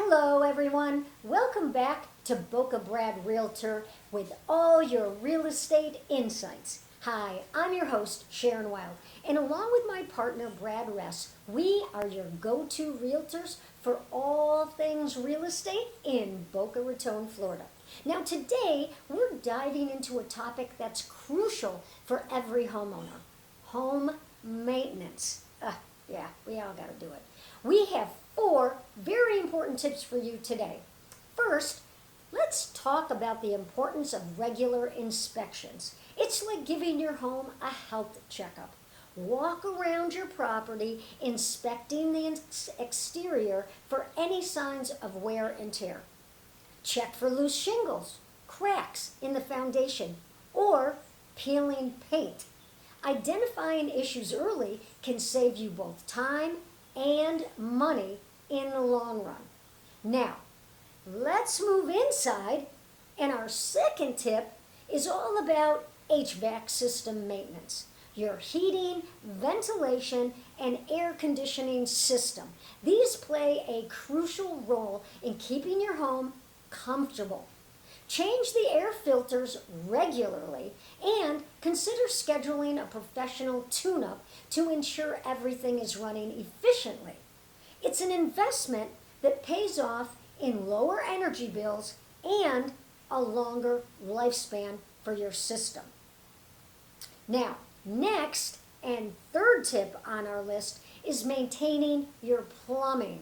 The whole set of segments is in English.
Hello everyone, welcome back to Boca Brad Realtor with all your real estate insights. Hi, I'm your host Sharon Wild, and along with my partner Brad Ress, we are your go-to realtors for all things real estate in Boca Raton, Florida. Now today we're diving into a topic that's crucial for every homeowner, home maintenance. Yeah, we all got to do it. We have 4 very important tips for you today. First, let's talk about the importance of regular inspections. It's like giving your home a health checkup. Walk around your property, inspecting the exterior for any signs of wear and tear. Check for loose shingles, cracks in the foundation, or peeling paint. Identifying issues early can save you both time and money in the long run. Now, let's move inside, and our second tip is all about HVAC system maintenance. Your heating, ventilation, and air conditioning system. These play a crucial role in keeping your home comfortable. Change the air filters regularly and consider scheduling a professional tune-up to ensure everything is running efficiently. It's an investment that pays off in lower energy bills and a longer lifespan for your system. Now, next and third tip on our list is maintaining your plumbing.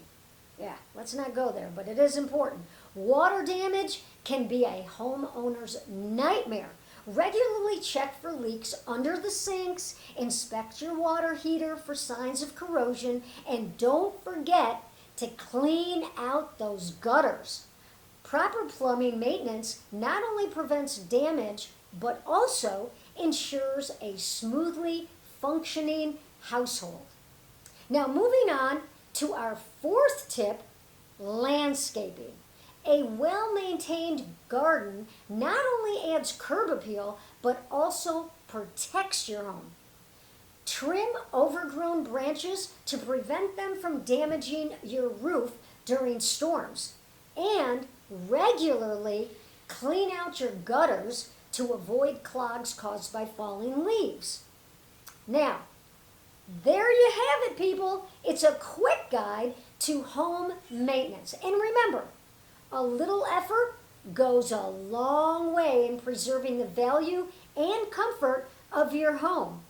Yeah, let's not go there, but it is important. Water damage can be a homeowner's nightmare. Regularly check for leaks under the sinks, inspect your water heater for signs of corrosion, and don't forget to clean out those gutters. Proper plumbing maintenance not only prevents damage, but also ensures a smoothly functioning household. Now moving on to our fourth tip, landscaping. A well-maintained garden not only adds curb appeal, but also protects your home. Trim overgrown branches to prevent them from damaging your roof during storms. And regularly clean out your gutters to avoid clogs caused by falling leaves. Now, there you have it, people. It's a quick guide to home maintenance. And remember, a little effort goes a long way in preserving the value and comfort of your home.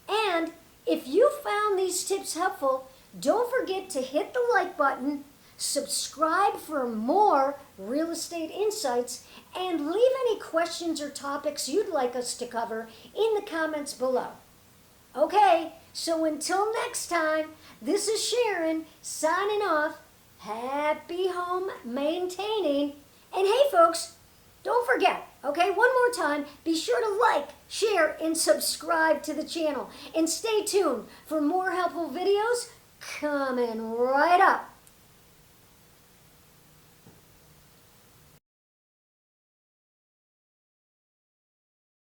And if you found these tips helpful, don't forget to hit the like button, subscribe for more real estate insights, and leave any questions or topics you'd like us to cover in the comments below. Okay, so until next time, this is Sharon signing off. Happy home maintaining. And hey folks, don't forget, okay, one more time, be sure to like, share, and subscribe to the channel. And stay tuned for more helpful videos coming right up.